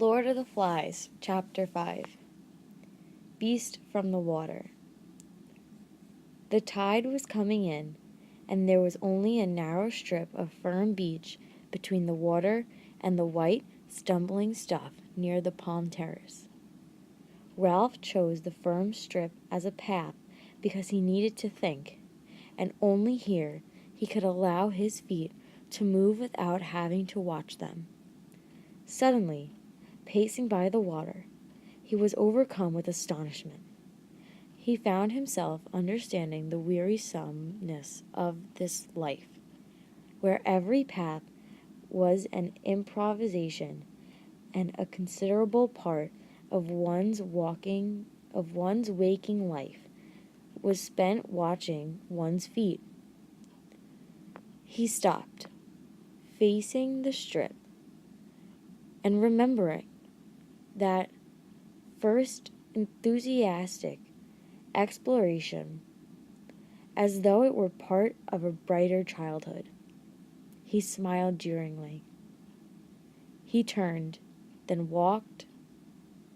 Lord of the Flies, Chapter 5. Beast from the Water. The tide was coming in, and there was only a narrow strip of firm beach between the water and the white, stumbling stuff near the palm terrace. Ralph chose the firm strip as a path because he needed to think, and only here he could allow his feet to move without having to watch them. Suddenly, pacing by the water, he was overcome with astonishment. He found himself understanding the wearisomeness of this life, where every path was an improvisation, and a considerable part of one's waking life was spent watching one's feet. He stopped, facing the strip, and remembering that first enthusiastic exploration as though it were part of a brighter childhood. He smiled jeeringly. He turned, then walked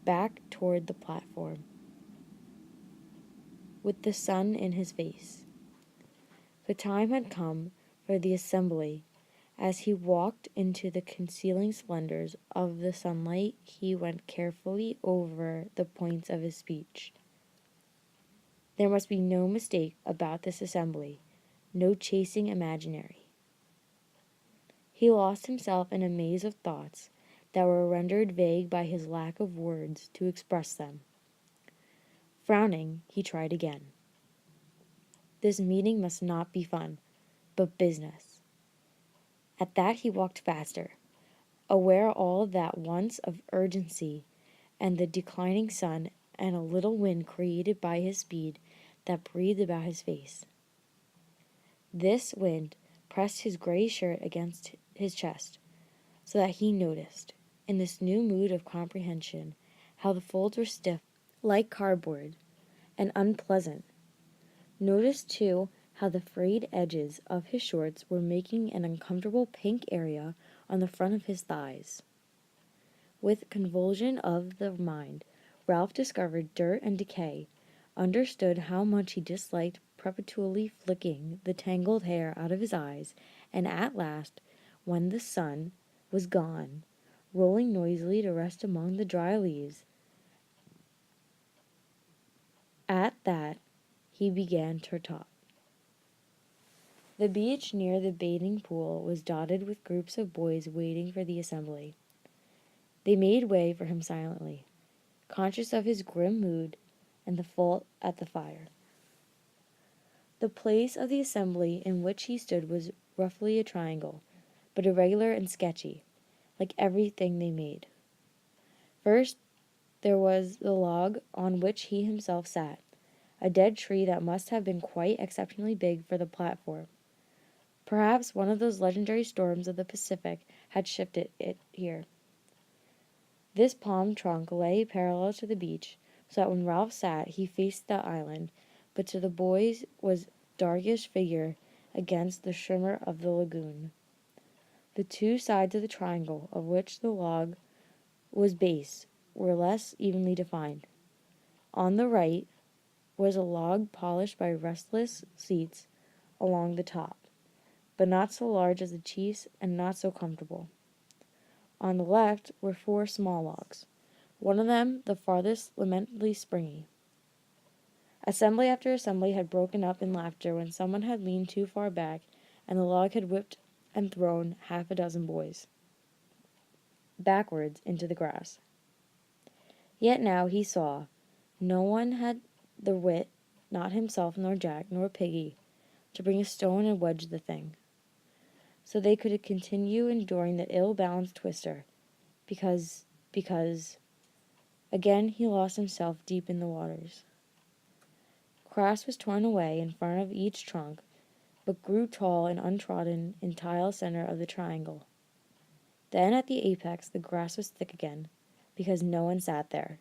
back toward the platform, with the sun in his face. The time had come for the assembly. As he walked into the concealing splendors of the sunlight, he went carefully over the points of his speech. There must be no mistake about this assembly, no chasing imaginary. He lost himself in a maze of thoughts that were rendered vague by his lack of words to express them. Frowning, he tried again. This meeting must not be fun, but business. At that he walked faster, aware all at once of urgency and the declining sun and a little wind created by his speed that breathed about his face. This wind pressed his gray shirt against his chest, so that he noticed, in this new mood of comprehension, how the folds were stiff, like cardboard, and unpleasant. Noticed, too, how the frayed edges of his shorts were making an uncomfortable pink area on the front of his thighs. With convulsion of the mind, Ralph discovered dirt and decay, understood how much he disliked perpetually flicking the tangled hair out of his eyes, and at last, when the sun was gone, rolling noisily to rest among the dry leaves, at that he began to talk. The beach near the bathing pool was dotted with groups of boys waiting for the assembly. They made way for him silently, conscious of his grim mood and the fault at the fire. The place of the assembly in which he stood was roughly a triangle, but irregular and sketchy, like everything they made. First, there was the log on which he himself sat, a dead tree that must have been quite exceptionally big for the platform. Perhaps one of those legendary storms of the Pacific had shifted it here. This palm trunk lay parallel to the beach, so that when Ralph sat, he faced the island, but to the boys was darkish figure against the shimmer of the lagoon. The two sides of the triangle, of which the log was base, were less evenly defined. On the right was a log polished by restless seats along the top, but not so large as the chief's and not so comfortable. On the left were 4 small logs, one of them the farthest lamentably springy. Assembly after assembly had broken up in laughter when someone had leaned too far back, and the log had whipped and thrown half a dozen boys backwards into the grass. Yet now he saw no one had the wit, not himself nor Jack nor Piggy, to bring a stone and wedge the thing, so they could continue enduring the ill-balanced twister, because... Again he lost himself deep in the waters. Grass was torn away in front of each trunk, but grew tall and untrodden in tile center of the triangle. Then at the apex the grass was thick again, because no one sat there.